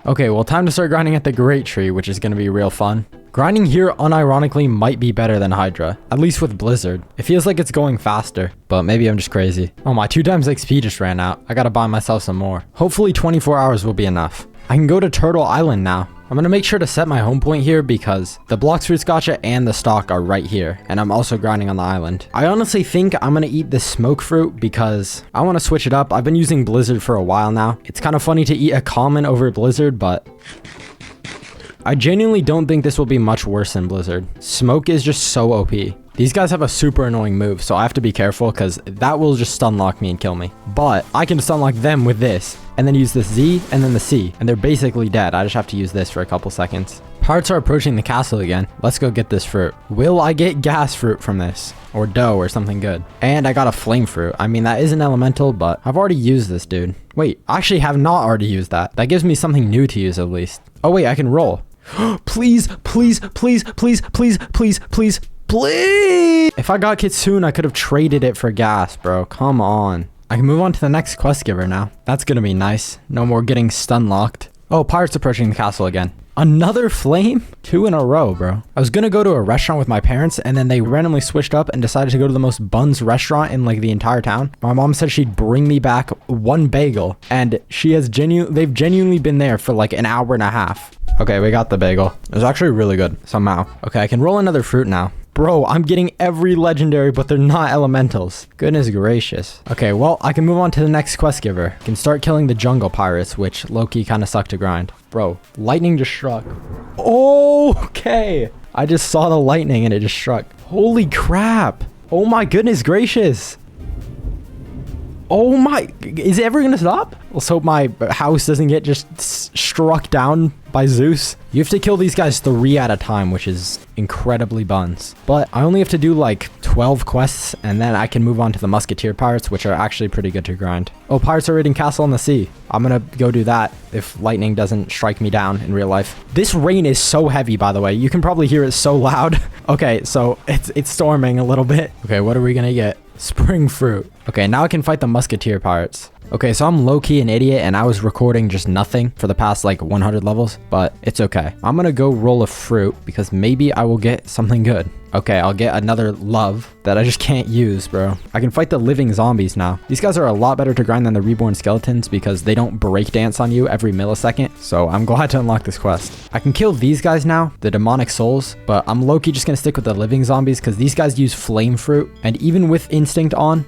Okay, well, time to start grinding at the Great Tree, which is gonna be real fun. Grinding here, unironically, might be better than Hydra. At least with Blizzard. It feels like it's going faster, but maybe I'm just crazy. Oh, my 2x XP just ran out. I gotta buy myself some more. Hopefully 24 hours will be enough. I can go to Turtle Island now. I'm gonna make sure to set my home point here because the Blox Fruits gacha and the stock are right here, and I'm also grinding on the island. I honestly think I'm gonna eat this smoke fruit because I want to switch it up. I've been using Blizzard for a while now. It's kind of funny to eat a common over Blizzard, but I genuinely don't think this will be much worse than Blizzard. Smoke is just so OP. These guys have a super annoying move, so I have to be careful because that will just stun lock me and kill me. But I can stun lock them with this, and then use this Z and then the C, and they're basically dead. I just have to use this for a couple seconds. Pirates are approaching the castle again. Let's go get this fruit. Will I get gas fruit from this? Or dough or something good? And I got a flame fruit. I mean, that is an elemental, but I've already used this, dude. Wait, I actually have not already used that. That gives me something new to use at least. Oh wait, I can roll. Please, please, please, please, please, please, please, please. If I got Kitsune, I could have traded it for gas, bro. Come on. I can move on to the next quest giver now. That's gonna be nice. No more getting stun locked. Oh, pirates approaching the castle again. Another flame? 2 in a row, bro. I was gonna go to a restaurant with my parents, and then they randomly switched up and decided to go to the most buns restaurant in like the entire town. My mom said she'd bring me back 1 bagel, and they've genuinely been there for like an hour and a half. Okay, we got the bagel. It was actually really good, somehow. Okay, I can roll another fruit now. Bro, I'm getting every legendary, but they're not elementals. Goodness gracious. Okay, well, I can move on to the next quest giver. I can start killing the jungle pirates, which low-key kind of suck to grind. Bro, lightning just struck. Okay. I just saw the lightning and it just struck. Holy crap. Oh my goodness gracious. Oh my, is it ever gonna stop? Let's hope my house doesn't get just struck down by Zeus. You have to kill these guys 3 at a time, which is incredibly buns. But I only have to do like 12 quests, and then I can move on to the Musketeer Pirates, which are actually pretty good to grind. Oh, Pirates are raiding Castle on the Sea. I'm gonna go do that if lightning doesn't strike me down in real life. This rain is so heavy, by the way. You can probably hear it so loud. Okay, so it's storming a little bit. Okay, what are we gonna get? Spring fruit. Okay, now I can fight the Musketeer Pirates. Okay, so I'm low-key an idiot and I was recording just nothing for the past like 100 levels, but it's okay. I'm gonna go roll a fruit because maybe I will get something good. Okay, I'll get another love that I just can't use, bro. I can fight the living zombies now. These guys are a lot better to grind than the reborn skeletons because they don't break dance on you every millisecond. So I'm glad to unlock this quest. I can kill these guys now, the demonic souls, but I'm low-key just gonna stick with the living zombies because these guys use flame fruit. And even with instinct on,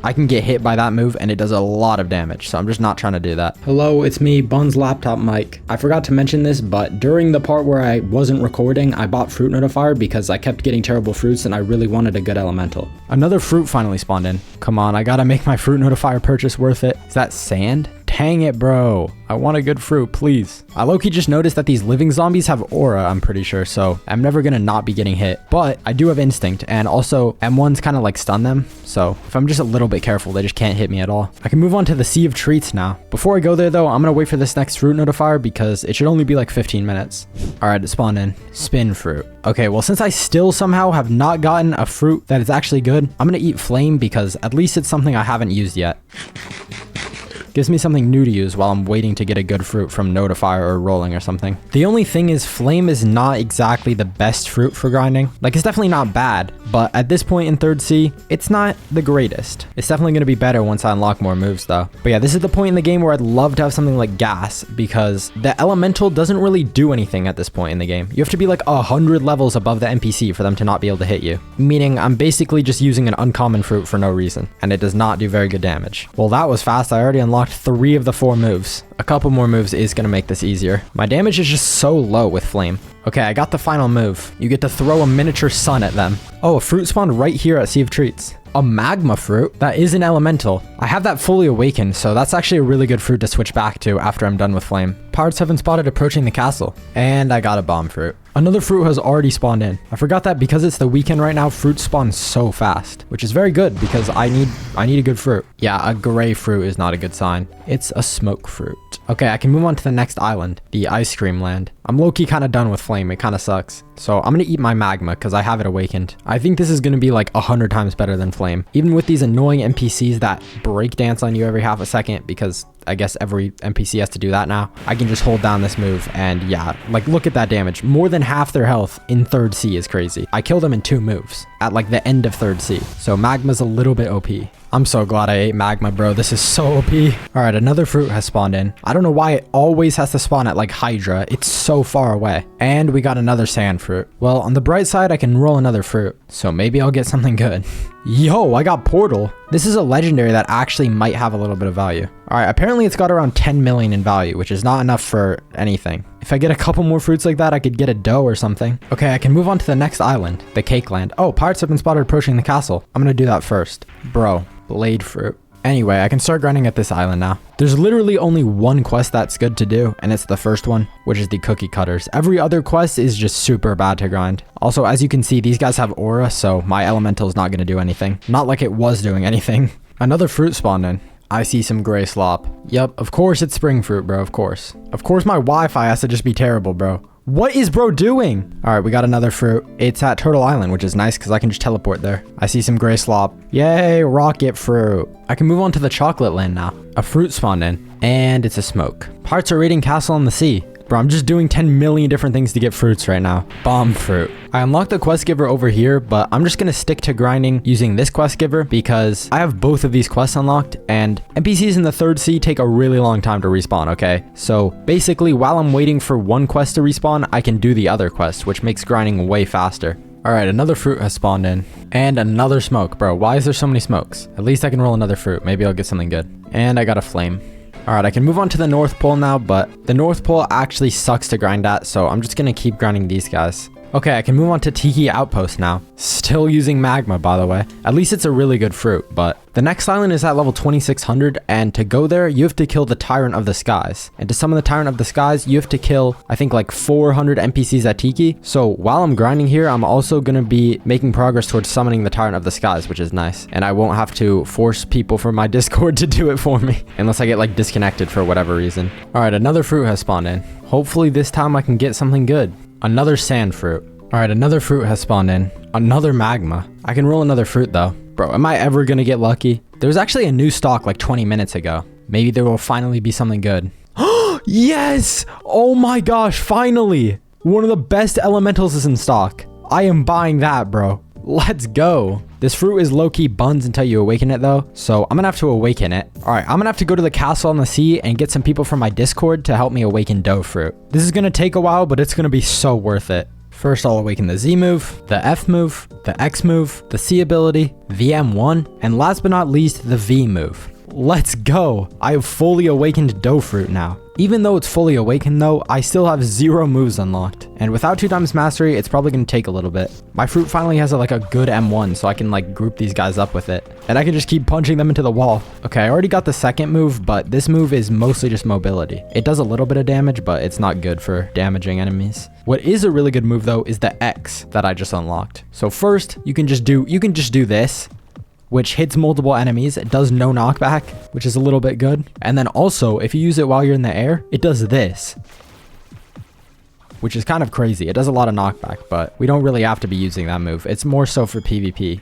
I can get hit by that move and it does a lot of damage, so I'm just not trying to do that. Hello, it's me, Bun's laptop mic. I forgot to mention this, but during the part where I wasn't recording, I bought Fruit Notifier because I kept getting terrible fruits and I really wanted a good elemental. Another fruit finally spawned in. Come on, I gotta make my Fruit Notifier purchase worth it. Is that sand? Dang it, bro. I want a good fruit, please. I low-key just noticed that these living zombies have aura, I'm pretty sure, so I'm never gonna not be getting hit. But I do have instinct, and also M1's kind of like stun them, so if I'm just a little bit careful, they just can't hit me at all. I can move on to the Sea of Treats now. Before I go there, though, I'm gonna wait for this next Fruit Notifier because it should only be like 15 minutes. All right, it spawned in. Spin fruit. Okay, well, since I still somehow have not gotten a fruit that is actually good, I'm gonna eat flame because at least it's something I haven't used yet. Gives me something new to use while I'm waiting to get a good fruit from Notifier or rolling or something. The only thing is flame is not exactly the best fruit for grinding. Like, it's definitely not bad, but at this point in 3rd Sea, it's not the greatest. It's definitely going to be better once I unlock more moves though. But yeah, this is the point in the game where I'd love to have something like gas because the elemental doesn't really do anything at this point in the game. You have to be like 100 levels above the NPC for them to not be able to hit you. Meaning I'm basically just using an uncommon fruit for no reason, and it does not do very good damage. Well, that was fast. I already unlocked 3 of the 4 moves. A couple more moves is going to make this easier. My damage is just so low with flame. Okay, I got the final move. You get to throw a miniature sun at them. Oh, a fruit spawned right here at Sea of Treats. A magma fruit? That is an elemental. I have that fully awakened, so that's actually a really good fruit to switch back to after I'm done with flame. Pirates have been spotted approaching the castle. And I got a bomb fruit. Another fruit has already spawned in. I forgot that because it's the weekend right now, fruits spawn so fast, which is very good because I need a good fruit. Yeah, a gray fruit is not a good sign. It's a smoke fruit. Okay, I can move on to the next island, the ice cream land. I'm low-key kind of done with flame. It kind of sucks. So I'm going to eat my magma because I have it awakened. I think this is going to be like 100 times better than flame. Even with these annoying NPCs that break dance on you every half a second because I guess every NPC has to do that now. I can just hold down this move and yeah, like look at that damage. More than half their health in 3rd Sea is crazy. I killed them in 2 moves at like the end of 3rd Sea. So magma's a little bit OP. I'm so glad I ate magma, bro. This is so OP. All right, another fruit has spawned in. I don't know why it always has to spawn at like Hydra. It's so far away. And we got another sand fruit. Well, on the bright side, I can roll another fruit. So maybe I'll get something good. Yo, I got Portal. This is a legendary that actually might have a little bit of value. All right, apparently it's got around 10 million in value, which is not enough for anything. If I get a couple more fruits like that, I could get a dough or something. Okay, I can move on to the next island, the Cake Land. Oh, pirates have been spotted approaching the castle. I'm gonna do that first. Bro, blade fruit. Anyway, I can start grinding at this island now. There's literally only one quest that's good to do, and it's the first one, which is the cookie cutters. Every other quest is just super bad to grind. Also, as you can see, these guys have aura, so my elemental is not going to do anything. Not like it was doing anything. Another fruit spawned in. I see some gray slop. Yep, of course it's spring fruit, bro, of course. Of course my Wi-Fi has to just be terrible, bro. What is bro doing? All right, we got another fruit. It's at Turtle Island, which is nice because I can just teleport there. I see some gray slop. Yay, rocket fruit. I can move on to the chocolate land now. A fruit spawned in, and it's a smoke. Pirates are raiding Castle on the Sea. Bro, I'm just doing 10 million different things to get fruits right now. Bomb fruit. I unlocked the quest giver over here, but I'm just gonna stick to grinding using this quest giver because I have both of these quests unlocked and NPCs in the 3rd Sea take a really long time to respawn, okay? So basically, while I'm waiting for one quest to respawn, I can do the other quest, which makes grinding way faster. All right, another fruit has spawned in and another smoke. Bro, why is there so many smokes? At least I can roll another fruit. Maybe I'll get something good. And I got a flame. All right, I can move on to the North Pole now, but the North Pole actually sucks to grind at, so I'm just gonna keep grinding these guys. Okay, I can move on to Tiki Outpost now. Still using magma, by the way. At least it's a really good fruit, but the next island is at level 2600, and to go there, you have to kill the Tyrant of the Skies. And to summon the Tyrant of the Skies, you have to kill, I think, like 400 NPCs at Tiki. So while I'm grinding here, I'm also going to be making progress towards summoning the Tyrant of the Skies, which is nice. And I won't have to force people from my Discord to do it for me, unless I get like disconnected for whatever reason. All right, another fruit has spawned in. Hopefully this time I can get something good. Another sand fruit. All right, another fruit has spawned in. Another magma. I can roll another fruit though. Bro, am I ever gonna get lucky? There was actually a new stock like 20 minutes ago. Maybe there will finally be something good. Yes! Oh my gosh, finally! One of the best elementals is in stock. I am buying that, bro. Let's go. This fruit is low-key buns until you awaken it though, so I'm gonna have to awaken it. All right, I'm gonna have to go to the castle on the sea and get some people from my Discord to help me awaken dough fruit. This is gonna take a while, but it's gonna be so worth it. First, I'll awaken the Z move, the F move, the X move, the C ability, the M1, and last but not least, the V move. Let's go. I have fully awakened dough fruit now. Even though it's fully awakened though, I still have 0 moves unlocked. And without 2x mastery, it's probably going to take a little bit. My fruit finally has like a good M1, so I can like group these guys up with it. And I can just keep punching them into the wall. Okay, I already got the second move, but this move is mostly just mobility. It does a little bit of damage, but it's not good for damaging enemies. What is a really good move though is the X that I just unlocked. So first, you can just do this, which hits multiple enemies. It does no knockback, which is a little bit good. And then also, if you use it while you're in the air, it does this, which is kind of crazy. It does a lot of knockback, but we don't really have to be using that move. It's more so for PvP.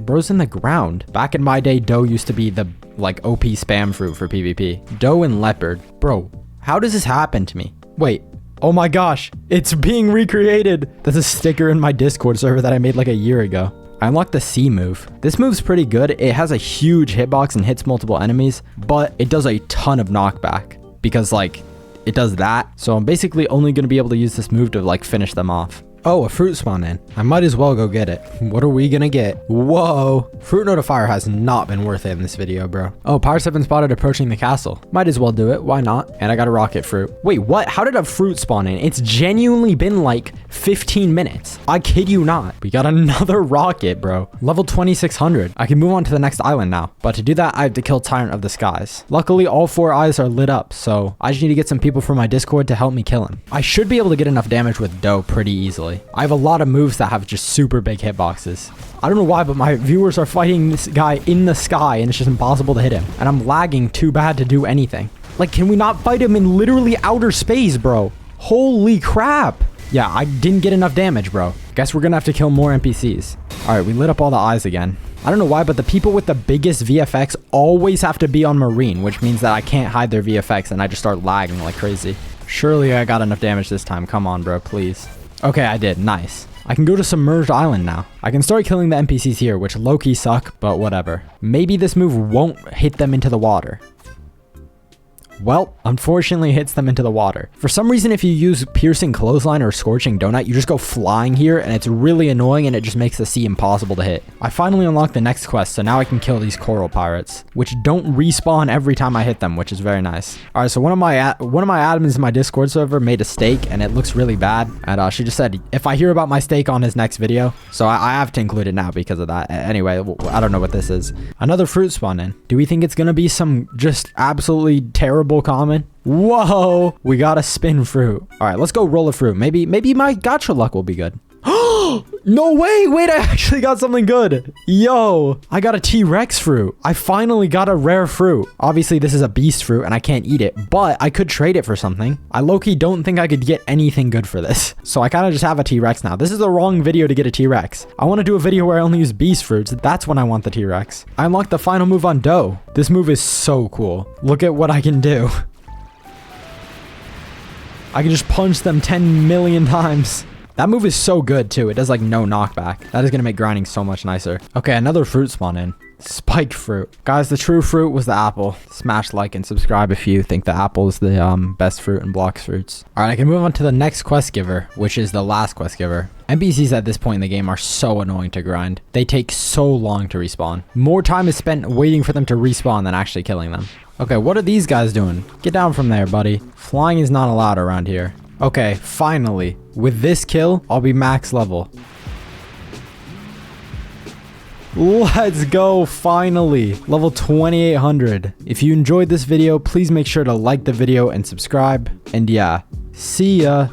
Bro's in the ground. Back in my day, dough used to be the like OP spam fruit for PvP. Dough and leopard. Bro, how does this happen to me? Wait. Oh my gosh, it's being recreated. That's a sticker in my Discord server that I made like a year ago. I unlocked the C move. This move's pretty good. It has a huge hitbox and hits multiple enemies, but it does a ton of knockback because like it does that. So I'm basically only going to be able to use this move to like finish them off. Oh, a fruit spawned in. I might as well go get it. What are we gonna get? Whoa. Fruit notifier has not been worth it in this video, bro. Oh, pirates have been spotted approaching the castle. Might as well do it. Why not? And I got a rocket fruit. Wait, what? How did a fruit spawn in? It's genuinely been like 15 minutes. I kid you not. We got another rocket, bro. Level 2600. I can move on to the next island now. But to do that, I have to kill Tyrant of the Skies. Luckily, all 4 eyes are lit up, so I just need to get some people from my Discord to help me kill him. I should be able to get enough damage with dough pretty easily. I have a lot of moves that have just super big hitboxes. I don't know why, but my viewers are fighting this guy in the sky and it's just impossible to hit him. And I'm lagging too bad to do anything. Like, can we not fight him in literally outer space, bro? Holy crap. Yeah, I didn't get enough damage, bro. Guess we're gonna have to kill more NPCs. All right, we lit up all the eyes again. I don't know why, but the people with the biggest VFX always have to be on Marine, which means that I can't hide their VFX and I just start lagging like crazy. Surely I got enough damage this time. Come on, bro, please. Okay, I did. Nice. I can go to Submerged Island now. I can start killing the NPCs here, which low-key suck, but whatever. Maybe this move won't hit them into the water. Well, unfortunately, it hits them into the water. For some reason, if you use Piercing Clothesline or Scorching Donut, you just go flying here, and it's really annoying, and it just makes the sea impossible to hit. I finally unlocked the next quest, so now I can kill these coral pirates, which don't respawn every time I hit them, which is very nice. All right, so one of my admins in my Discord server made a steak, and it looks really bad. And she just said, if I hear about my steak on his next video, so I have to include it now because of that. Anyway, I don't know what this is. Another fruit spawned in. Do we think it's gonna be some just absolutely terrible common? Whoa, we got a spin fruit. All right, let's go roll a fruit. Maybe my gacha luck will be good. No way. Wait, I actually got something good. Yo, I got a T-Rex fruit. I finally got a rare fruit. Obviously, this is a beast fruit and I can't eat it, but I could trade it for something. I low-key don't think I could get anything good for this. So I kind of just have a T-Rex now. This is the wrong video to get a T-Rex. I want to do a video where I only use beast fruits. That's when I want the T-Rex. I unlocked the final move on dough. This move is so cool. Look at what I can do. I can just punch them 10 million times. That move is so good too. It does like no knockback. That is going to make grinding so much nicer. Okay, another fruit spawned in. Spiked fruit. Guys, the true fruit was the apple. Smash like and subscribe if you think the apple is the best fruit in Blox Fruits. All right, I can move on to the next quest giver, which is the last quest giver. NPCs at this point in the game are so annoying to grind. They take so long to respawn. More time is spent waiting for them to respawn than actually killing them. Okay, what are these guys doing? Get down from there, buddy. Flying is not allowed around here. Okay, finally. With this kill, I'll be max level. Let's go, finally. Level 2800. If you enjoyed this video, please make sure to like the video and subscribe. And yeah, see ya.